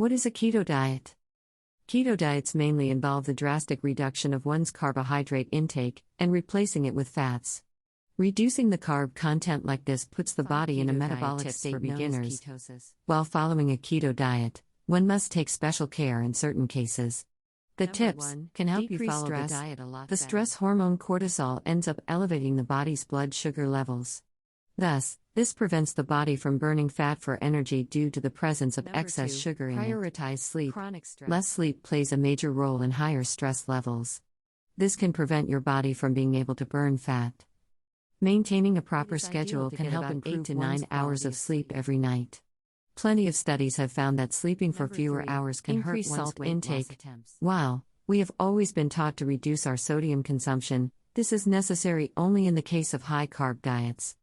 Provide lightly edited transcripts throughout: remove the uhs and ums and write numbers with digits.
What is a keto diet? Keto diets mainly involve the drastic reduction of one's carbohydrate intake and replacing it with fats. Reducing the carb content like this puts the body in a metabolic state for beginners. While following a keto diet, one must take special care in certain cases. The tips can help you follow the diet a lot. The stress hormone cortisol ends up elevating the body's blood sugar levels. Thus, this prevents the body from burning fat for energy due to the presence of excess sugar in it. Prioritize sleep. Less sleep plays a major role in higher stress levels. This can prevent your body from being able to burn fat. Maintaining a proper schedule can help improve 8 to 9 hours of sleep every night. Plenty of studies have found that sleeping for fewer hours can hurt one's salt intake. While we have always been taught to reduce our sodium consumption, this is necessary only in the case of high-carb diets.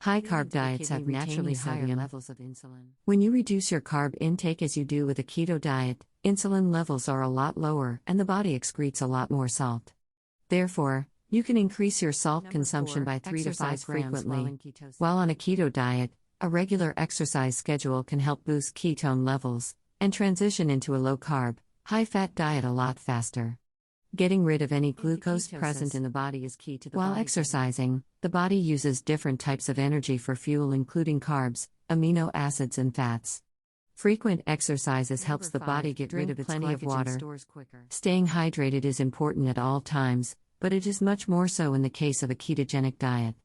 High-carb diets have naturally higher levels of insulin. When you reduce your carb intake as you do with a keto diet, insulin levels are a lot lower and the body excretes a lot more salt. Therefore, you can increase your salt consumption by 3 to 5 frequently. While on a keto diet, a regular exercise schedule can help boost ketone levels and transition into a low-carb, high-fat diet a lot faster. Getting rid of any glucose present in the body is key to the body. While exercising, the body uses different types of energy for fuel including carbs, amino acids and fats. Frequent exercises helps the body get rid of plenty of water. Staying hydrated is important at all times, but it is much more so in the case of a ketogenic diet.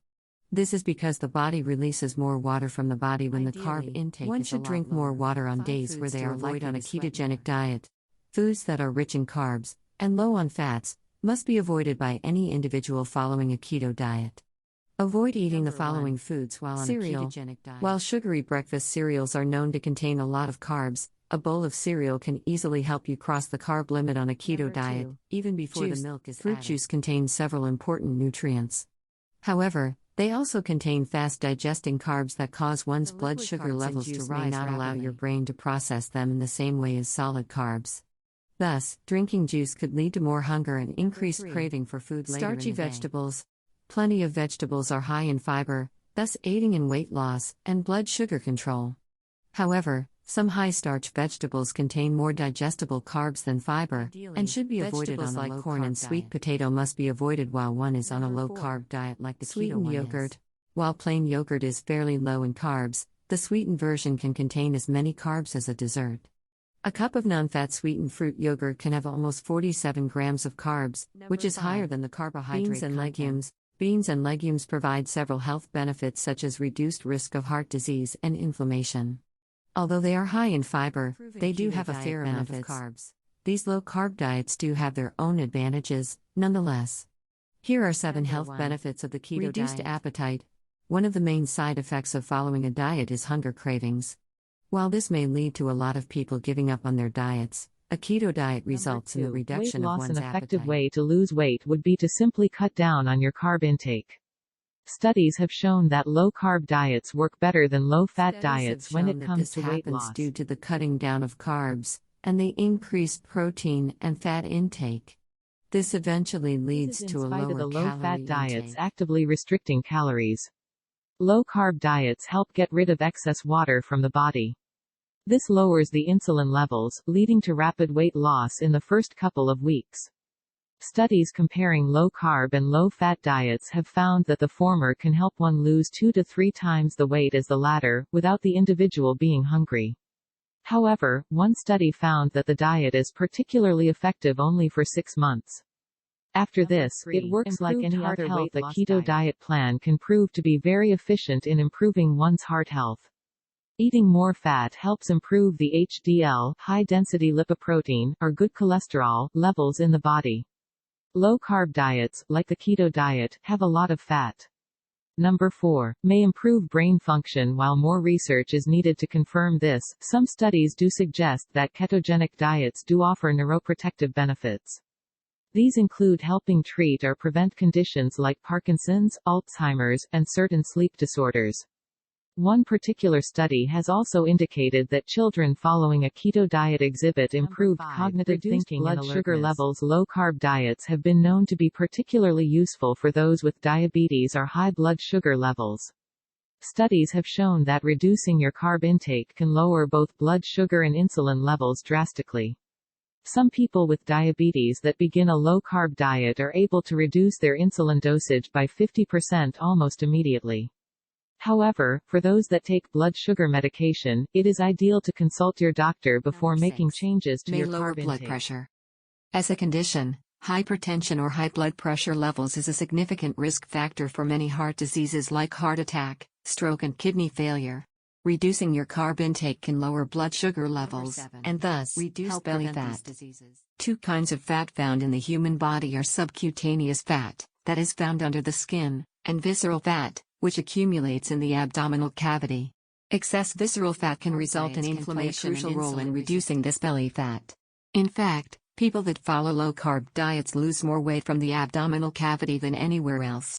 This is because the body releases more water from the body when the carb intake is a lot lower. One should drink more water on days where they are light on a ketogenic diet. Foods that are rich in carbs and low on fats must be avoided by any individual following a keto diet. Avoid eating the following foods while on a ketogenic diet. While sugary breakfast cereals are known to contain a lot of carbs, a bowl of cereal can easily help you cross the carb limit on a keto diet, even before the milk is added. Fruit juice contains several important nutrients. However, they also contain fast-digesting carbs that cause one's blood sugar levels to rise, not allow your brain to process them in the same way as solid carbs. Thus, drinking juice could lead to more hunger and increased craving for food later in the day. Starchy vegetables. Plenty of vegetables are high in fiber, thus aiding in weight loss and blood sugar control. However, some high-starch vegetables contain more digestible carbs than fiber, and should be avoided on a low-carb diet. Corn and sweet potato must be avoided while one is on a low-carb diet like the keto yogurt. While plain yogurt is fairly low in carbs, the sweetened version can contain as many carbs as a dessert. A cup of non-fat sweetened fruit yogurt can have almost 47 grams of carbs, which is higher than the carbohydrate content. Beans and legumes. Beans and legumes provide several health benefits such as reduced risk of heart disease and inflammation. Although they are high in fiber, they do have a fair amount of carbs. These low-carb diets do have their own advantages, nonetheless. Here are 7 health benefits of the keto diet. Reduced appetite. One of the main side effects of following a diet is hunger cravings. While this may lead to a lot of people giving up on their diets, a keto diet results in the reduction of one's appetite. An effective way to lose weight would be to simply cut down on your carb intake. Studies have shown that low-carb diets work better than low-fat diets when it comes to weight loss. Due to the cutting down of carbs and the increased protein and fat intake. This eventually leads to a lower calorie intake. In spite of the low-fat diets actively restricting calories. Low-carb diets help get rid of excess water from the body. This lowers the insulin levels, leading to rapid weight loss in the first couple of weeks. Studies comparing low-carb and low-fat diets have found that the former can help one lose 2 to 3 times the weight as the latter, without the individual being hungry. However, one study found that the diet is particularly effective only for 6 months. After this, it works like any other health. A keto diet plan can prove to be very efficient in improving one's heart health. Eating more fat helps improve the HDL, high-density lipoprotein, or good cholesterol, levels in the body. Low-carb diets, like the keto diet, have a lot of fat. Number 4. May improve brain function. While more research is needed to confirm this, some studies do suggest that ketogenic diets do offer neuroprotective benefits. These include helping treat or prevent conditions like Parkinson's, Alzheimer's, and certain sleep disorders. One particular study has also indicated that children following a keto diet exhibit improved cognitive thinking and blood sugar levels. Low-carb diets have been known to be particularly useful for those with diabetes or high blood sugar levels. Studies have shown that reducing your carb intake can lower both blood sugar and insulin levels drastically. Some people with diabetes that begin a low-carb diet are able to reduce their insulin dosage by 50% almost immediately. However, for those that take blood sugar medication, it is ideal to consult your doctor before making changes to your lower carb blood intake. pressure. As a condition, hypertension or high blood pressure levels is a significant risk factor for many heart diseases like heart attack, stroke and kidney failure. Reducing your carb intake can lower blood sugar levels, and thus reduce belly fat. Two kinds of fat found in the human body are subcutaneous fat, that is found under the skin, and visceral fat, which accumulates in the abdominal cavity. Excess visceral fat can result in inflammation, a crucial role in reducing this belly fat. In fact, people that follow low-carb diets lose more weight from the abdominal cavity than anywhere else.